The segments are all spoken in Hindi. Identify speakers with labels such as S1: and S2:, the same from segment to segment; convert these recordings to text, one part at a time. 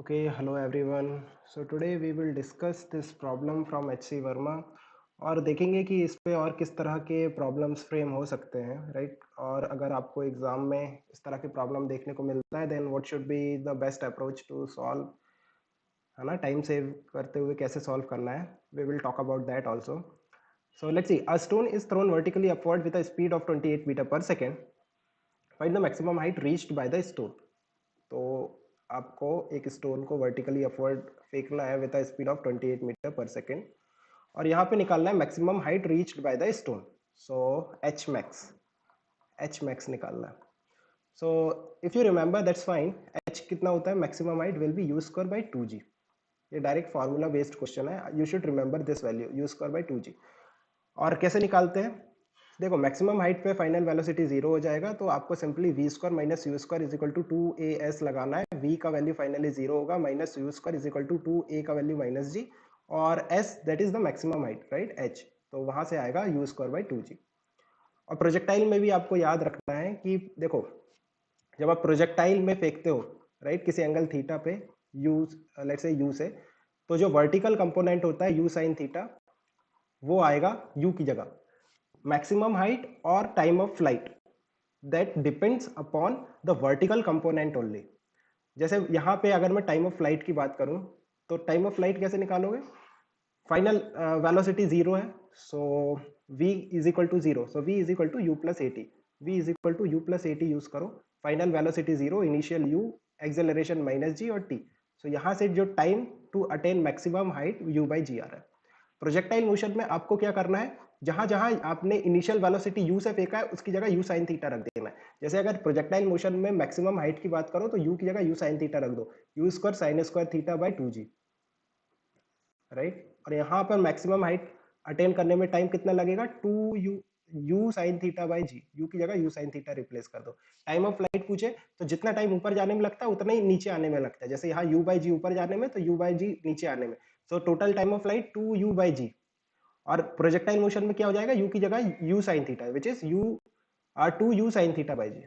S1: Okay, hello everyone. So today we will discuss this problem from HC Verma और देखेंगे कि इस पे और किस तरह के प्रॉब्लम्स फ्रेम हो सकते हैं, राइट? और अगर आपको एग्जाम में इस तरह के प्रॉब्लम देखने को मिलता है then what should be the best approach to solve, है ना? टाइम सेव करते हुए कैसे सॉल्व करना है, we will talk about that also. So let's see, a stone is thrown vertically upward with a speed of 28 meter per second. Find the maximum height reached by the stone. तो आपको एक स्टोन को वर्टिकली अपवर्ड फेंकना है with a speed of 28 metre पर सेकेंड और यहाँ पे निकालना है maximum height reached by the stone. So H max निकालना है. So if you remember that's fine. H कितना होता है? Maximum height will be u square by 2g. ये डायरेक्ट फार्मूला बेस्ड क्वेश्चन है, you should remember this value u square by 2g. और कैसे निकालते हैं? देखो, मैक्सिमम हाइट पे फाइनल वेलोसिटी जीरो हो जाएगा तो आपको simply v square minus u square is equal to 2as लगाना है. वी का वैल्यू फाइनली जीरो होगा, minus u square is equal to 2a का वैल्यू माइनस जी, और s that is the maximum height, right? h. तो वहां से आएगा यू स्क्वायर बाई 2g. और प्रोजेक्टाइल में भी आपको याद रखना है कि देखो, जब आप प्रोजेक्टाइल में फेंकते हो, राइट, किसी एंगल थीटा पे, यू, लेट्स से यू से, तो जो वर्टिकल कंपोनेंट होता है यू साइन थीटा, वो आएगा यू की जगह. मैक्सिमम हाइट और time of flight that depends upon the vertical component only. जैसे यहाँ पे अगर मैं टाइम ऑफ फ्लाइट की बात करूं तो टाइम ऑफ फ्लाइट कैसे निकालोगे? फाइनल वेलोसिटी जीरो है, so v is equal to zero, so v is equal to u plus a t. V is equal to u plus a t use करो. Final velocity zero, initial u, acceleration minus g और t. सो यहाँ से जो time to attain maximum height u by g आ रहा है. प्रोजेक्टाइल मोशन में आपको क्या करना है? जहां जहां आपने इनिशियल वेलोसिटी u से फेंका है उसकी जगह u sin थीटा रख देना है. जैसे अगर प्रोजेक्टाइल मोशन में मैक्सिमम हाइट की बात करो तो u की जगह u sin थीटा रख दो, u square sine square theta by 2g, right? और यहाँ पर मैक्सिमम हाइट अटेन करने में टाइम कितना लगेगा? 2u, u sine theta by g. u की जगह u साइन थीटा रिप्लेस कर दो. टाइम ऑफ फ्लाइट पूछे तो जितना टाइम ऊपर जाने में लगता है उतना ही नीचे आने में लगता है. जैसे यहाँ u बाई जी ऊपर जाने में तो u बाई जी नीचे आने में. So total time of flight 2u by g. और प्रोजेक्टाइल मोशन में क्या हो जाएगा? u की जगह u sine theta, which is u or 2u sine theta by g.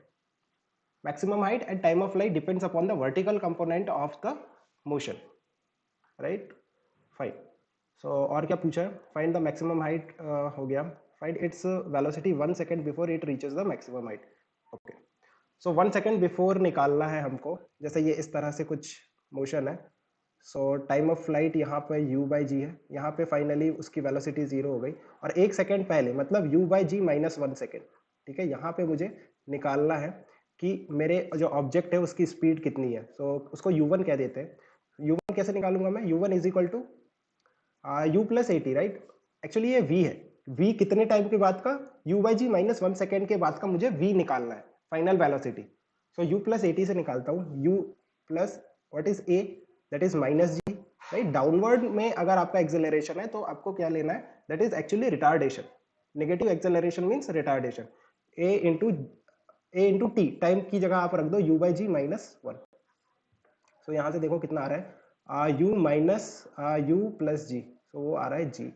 S1: Maximum height and time of flight depends upon the vertical component of the motion, right? Fine. So और क्या पूछा है? फाइंड द मैक्सिमम हाइट हो गया. Find its velocity 1 second before it reaches the maximum height. Okay, so 1 second before निकालना है हमको. जैसे ये इस तरह से कुछ मोशन है, सो टाइम ऑफ फ्लाइट यहाँ पे u बाई जी है, यहाँ पे फाइनली उसकी वेलोसिटी जीरो हो गई, और 1 सेकेंड पहले मतलब u by g minus 1 second. ठीक है, यहाँ पे मुझे निकालना है कि मेरे जो ऑब्जेक्ट है उसकी स्पीड कितनी है. सो उसको u1 कह देते हैं. u1 कैसे निकालूंगा मैं? u1 is equal to u plus a t, right? Actually ये v है. v कितने टाइम के बाद का? u by g minus 1 second के बाद का मुझे v निकालना है, final velocity. So u plus a t से निकालता हूँ. u plus what is a, that is minus g, right? Downward में अगर आपका एक्सेलरेशन है तो आपको क्या लेना है? That is actually retardation. Negative acceleration means retardation. a into t, time की जगह आप रख दो u by g minus one. So यहाँ से देखो कितना आ रहा है, u minus u plus g, so वो आ रहा है g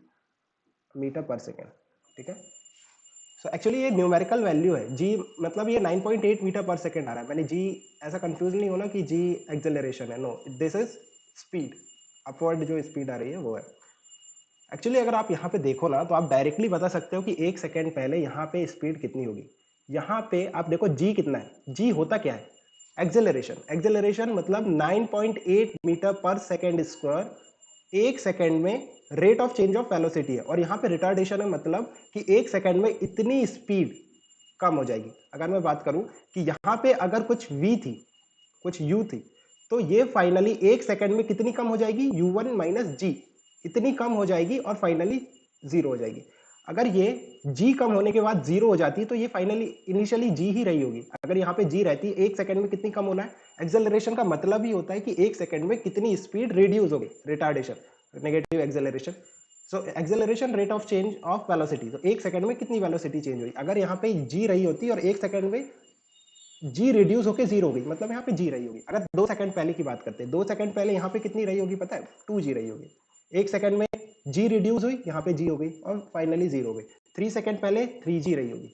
S1: मीटर पर सेकेंड. ठीक है, सो एक्चुअली ये न्यूमेरिकल वैल्यू है. g मतलब ये 9.8 मीटर पर सेकेंड आ रहा है. मैंने g ऐसा कंफ्यूज नहीं होना कि g एक्सेलरेशन है, no, this is speed. Upward जो स्पीड आ रही है वो है. एक्चुअली अगर आप यहाँ पे देखो ना तो आप डायरेक्टली बता सकते हो कि 1 सेकेंड पहले यहाँ पे स्पीड कितनी होगी. यहाँ पे आप देखो g कितना है. g होता क्या है? एक्सेलरेशन. एक्सेलरेशन मतलब 9.8 मीटर पर सेकेंड स्क्वायर 1 सेकेंड में rate of change of velocity है. और यहाँ पे रिटार्डेशन है, मतलब कि 1 सेकेंड में इतनी स्पीड कम हो जाएगी. अगर मैं बात करूं कि यहाँ पे अगर कुछ v थी, कुछ u थी, तो ये फाइनली 1 सेकेंड में कितनी कम हो जाएगी? u1 माइनस जी, इतनी कम हो जाएगी और फाइनली जीरो हो जाएगी. अगर ये g कम होने के बाद जीरो हो जाती तो ये फाइनली इनिशियली g ही रही होगी. अगर यहाँ पे g रहती, 1 सेकेंड में कितनी कम होना है? एक्सेलरेशन का मतलब ही होता है कि 1 सेकेंड में कितनी स्पीड रिड्यूस होगी, retardation, negative acceleration. So acceleration rate of change of velocity, तो 1 सेकेंड में कितनी वेलोसिटी चेंज हुई. अगर यहाँ पे g रही होती और 1 सेकेंड में जी रिड्यूस होकर जीरो हो गई, मतलब यहाँ पे जी रही होगी. अगर 2 सेकंड पहले की बात करते हैं, 2 सेकंड पहले यहाँ पे कितनी रही होगी पता है? 2g रही होगी. 1 सेकंड में जी रिड्यूस हुई, यहाँ पे जी हो गई और फाइनली जीरो हो गई. 3 सेकंड पहले 3g रही होगी.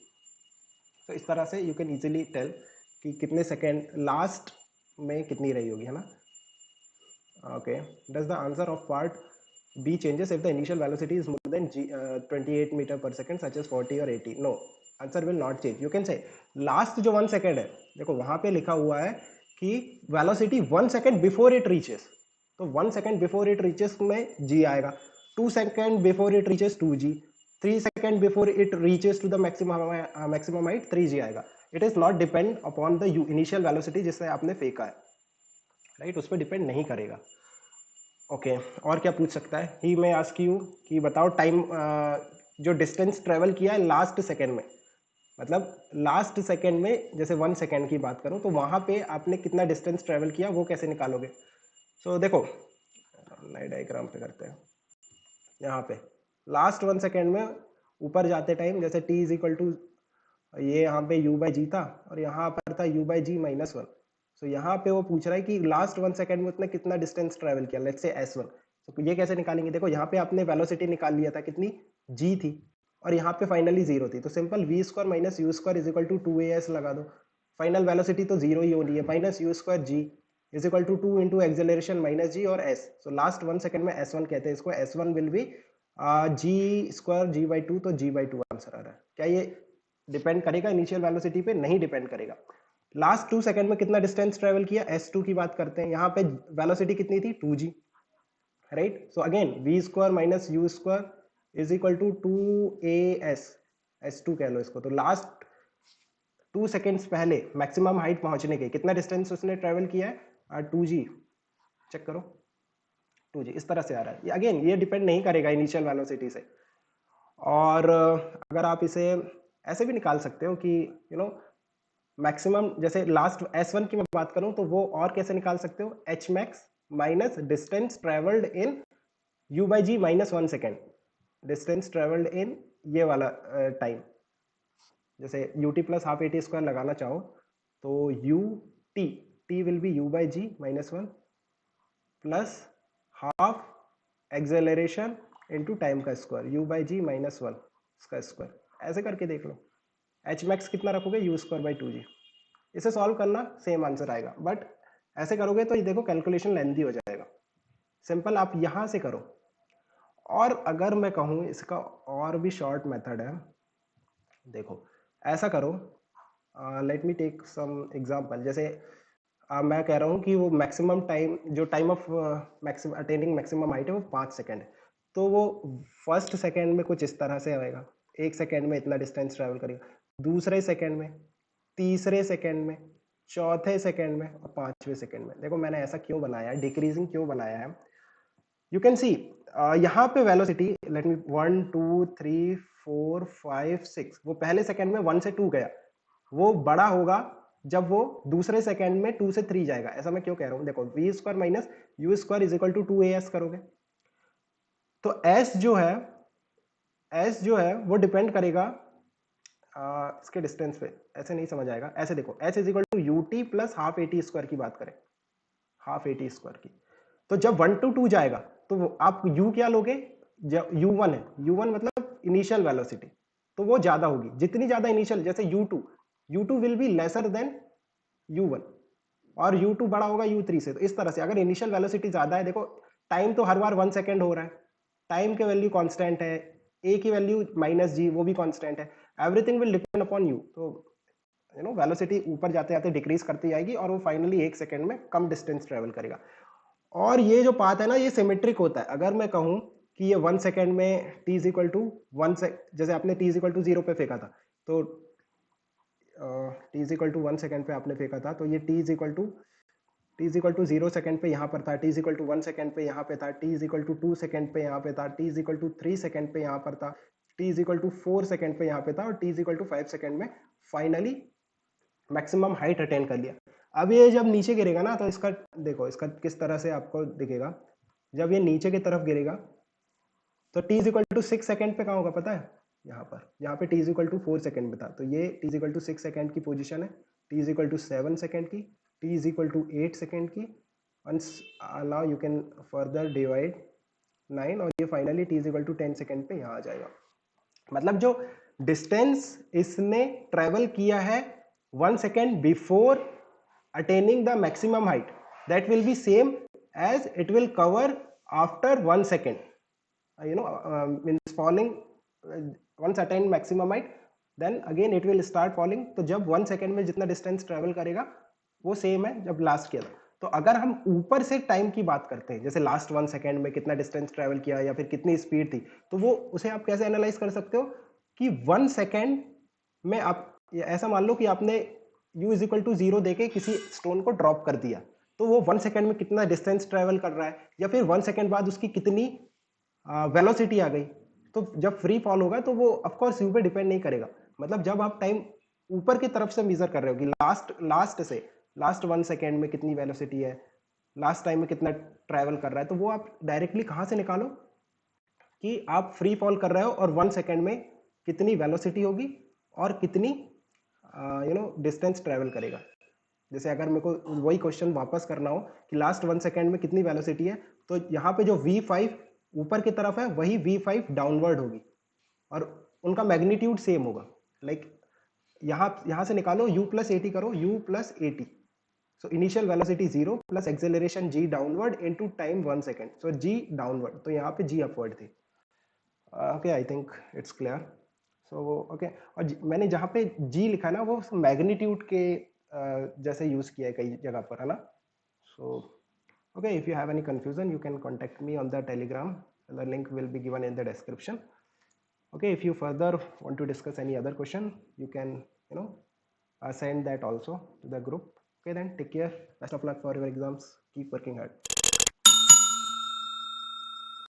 S1: तो इस तरह से यू कैन इजिली टेल कि कितने सेकंड लास्ट में कितनी रही होगी, है ना? Okay. Does the answer of part B changes if the initial velocity is more than 28 meter per second, such as 40 or 80? No, answer will not change. You can say last जो 1 second है, देखो वहां पे लिखा हुआ है कि velocity 1 second before it reaches, तो 1 second before it reaches में g आएगा, 2 second before it reaches 2g, 3 second before it reaches to the maximum height 3g आएगा. It is not depend upon the initial velocity जिससे आपने फेंका है, राइट, उस पर डिपेंड नहीं करेगा. ओके, और क्या पूछ सकता है? ही मैं आस्क यू कि बताओ टाइम, जो डिस्टेंस ट्रेवल किया है लास्ट सेकेंड में, मतलब लास्ट सेकेंड में जैसे 1 सेकेंड की बात करूं तो वहां पे आपने कितना डिस्टेंस ट्रेवल किया वो कैसे निकालोगे? सो देखो नए डायग्राम पे करते हैं. यहाँ पे लास्ट 1 सेकेंड में ऊपर जाते टाइम जैसे t इज इक्वल टू, ये यहाँ पे u बाई जी था और यहाँ पर था u बाई जी माइनस 1. सो यहाँ पे वो पूछ रहा है कि लास्ट 1 सेकेंड में उसने कितना डिस्टेंस ट्रेवल किया, लेट्स से s1. तो ये कैसे निकालेंगे? देखो यहाँ पे आपने वेलोसिटी निकाल लिया था, कितनी g थी, और यहाँ पे फाइनली जीरो थी, तो simple v square minus u square is equal to 2as लगा दो. फाइनल वेलोसिटी तो जीरो ही होनी है, minus u square g is equal to 2 into acceleration minus g और s. सो लास्ट 1 सेकेंड में s1 कहते हैं इसको, s1 will be g square g by two, तो जी बाई टू आंसर आ रहा है. क्या ये डिपेंड करेगा इनिशियल वेलोसिटी पे? नहीं डिपेंड करेगा. लास्ट 2 सेकंड में कितना डिस्टेंस ट्रेवल किया, s2 की बात करते हैं. यहाँ पे वेलोसिटी कितनी थी? 2g, right. So again v square minus u square is equal to 2as, s2 कह लो इसको. तो लास्ट 2 सेकेंड्स पहले मैक्सिमम हाइट पहुंचने के कितना डिस्टेंस उसने ट्रेवल किया है? 2g. चेक करो 2g, इस तरह से आ रहा है. अगेन ये डिपेंड नहीं करेगा इनिशियल वेलोसिटी से. और अगर आप इसे ऐसे भी निकाल सकते हो कि यू नो मैक्सिमम, जैसे लास्ट S1 की मैं बात करूं तो वो और कैसे निकाल सकते हो? H max minus distance travelled in u by g minus 1 second, distance travelled in ये वाला टाइम. जैसे ut plus half a t square लगाना चाहो तो t will be u by g minus 1 plus half acceleration into time का square u by g minus 1 इसका स्क्वायर. ऐसे करके देख लो. एच मैक्स कितना रखोगे? You square by 2g. इसे सॉल्व करना सेम आंसर आएगा, बट ऐसे करोगे तो ये देखो कैलकुलेशन लेंथी हो जाएगा. सिंपल आप यहां से करो. और अगर मैं कहूं इसका और भी शॉर्ट मेथड है, देखो ऐसा करो, let me take some example. जैसे मैं कह रहा हूं कि वो मैक्सिमम टाइम, जो time of maximum attaining maximum height है वो 5 सेकेंड है. तो वो फर्स्ट सेकेंड में कुछ इस तरह से आएगा, 1 सेकेंड में इतना डिस्टेंस ट्रेवल करेगा, दूसरे सेकेंड में, तीसरे सेकेंड में, चौथे सेकेंड में और पांचवें सेकेंड में. देखो मैंने ऐसा क्यों बनाया है, डिक्रीजिंग क्यों बनाया है? यू कैन सी यहाँ पे वेलोसिटी, लेट मी 1 2 3 4 5 6, वो पहले सेकेंड में 1 से 2 गया, वो बड़ा होगा जब वो दूसरे सेकेंड में 2 से 3 जाएगा. ऐसा मैं क्यों कह रहा हूँ? देखो v square minus u square is equal to 2as करोगे तो s जो है वो डिपेंड करेगा इसके डिस्टेंस पे. ऐसे नहीं समझ आएगा, ऐसे देखो h is equal to u t plus half a t square की बात करें, हाफ ए टी स्क्वायर की, तो जब 1 to 2 जाएगा तो आप u क्या लोगे? जब u1 है, u1 मतलब इनिशियल वेलोसिटी, तो वो ज्यादा होगी. जितनी ज्यादा इनिशियल, जैसे u2 will be lesser than u1 और u2 बड़ा होगा u3 से. तो इस तरह से अगर इनिशियल वेलोसिटी ज्यादा है, देखो टाइम तो हर बार 1 सेकेंड हो रहा है, टाइम के वैल्यू कांस्टेंट है, a की वैल्यू माइनस जी वो भी कांस्टेंट है, everything will depend upon you. तो यू नो वेलोसिटी ऊपर जाते जाते डिक्रीज करती जाएगी और वो फाइनली 1 सेकेंड में कम डिस्टेंस ट्रेवल करेगा. और ये जो पाथ है ना ये सिमेट्रिक होता है. अगर मैं कहूं कि ये 1 सेकेंड में t इज इक्वल टू 1 से, जैसे आपने t इज इक्वल टू 0 पे फेंका था, तो t is equal to 1 second पे आपने फेंका था, तो ये t is equal to 0 second पे यहाँ पर था, t is equal to 1 second पे यहाँ पे था, t is equal to 2 second पे यहाँ पे था, t is equal to 3 second पे यहाँ पर था, t is equal to 4 second पे यहाँ पे था, और t is equal to 5 second में फाइनली मैक्सिमम हाइट अटेन कर लिया. अब ये जब नीचे गिरेगा ना तो इसका देखो, इसका किस तरह से आपको दिखेगा. जब ये नीचे की तरफ गिरेगा तो t is equal to 6 second पे कहाँ होगा पता है? यहाँ पे t is equal to 4 second पे था, तो ये t is equal to 6 second की पोजीशन है, t is equal to 7 second की, t is equal to 8 second की, now you can further divide 9 और ये finally t is equal to 10 second पे यहाँ आ जाएगा. मतलब जो डिस्टेंस इसने ट्रेवल किया है 1 second before attaining the maximum height, that will be same as it will cover after 1 second. Means falling once attained maximum height, then again it will start falling. तो जब 1 सेकेंड में जितना डिस्टेंस ट्रेवल करेगा वो सेम है जब लास्ट किया था. तो अगर हम ऊपर से टाइम की बात करते हैं, जैसे लास्ट 1 सेकेंड में कितना डिस्टेंस ट्रेवल किया या फिर कितनी स्पीड थी, तो वो उसे आप कैसे एनालाइज कर सकते हो कि 1 सेकेंड में आप ऐसा मान लो कि आपने u इज इक्वल टू 0 देके किसी स्टोन को ड्रॉप कर दिया, तो वो 1 सेकेंड में कितना डिस्टेंस ट्रेवल कर रहा है, या फिर 1 सेकेंड बाद उसकी कितनी वेलोसिटी आ गई. तो जब फ्री फॉल होगा तो वो ऑफकोर्स यू पे डिपेंड नहीं करेगा. मतलब जब आप टाइम ऊपर की तरफ से मेजर कर रहे हो कि लास्ट 1 सेकेंड में कितनी वेलोसिटी है, लास्ट टाइम में कितना ट्रैवल कर रहा है, तो वो आप डायरेक्टली कहाँ से निकालो कि आप फ्री फॉल कर रहे हो और 1 सेकेंड में कितनी वेलोसिटी होगी और कितनी डिस्टेंस ट्रैवल करेगा. जैसे अगर मेरे को वही क्वेश्चन वापस करना हो कि लास्ट 1 सेकेंड में कितनी वेलोसिटी है, तो यहाँ पे जो v5 ऊपर की तरफ है वही v5 डाउनवर्ड होगी और उनका मैग्नीट्यूड सेम होगा. लाइक यहाँ से निकालो u प्लस एटी करो, u plus eighty. So initial velocity 0 plus acceleration g downward into time 1 second. So g downward. तो यहाँ पे g upward थी. Okay, I think it's clear. So okay, और मैंने जहाँ पे g लिखा ना वो मैग्नीट्यूड के जैसे यूज किया है कई जगह पर, है ना. So okay, if you have any confusion you can contact me on the telegram. The link will be given in the description. Okay, if you further want to discuss any other question you can send that also to the group. Okay, then take care. Best of luck for your exams. Keep working hard.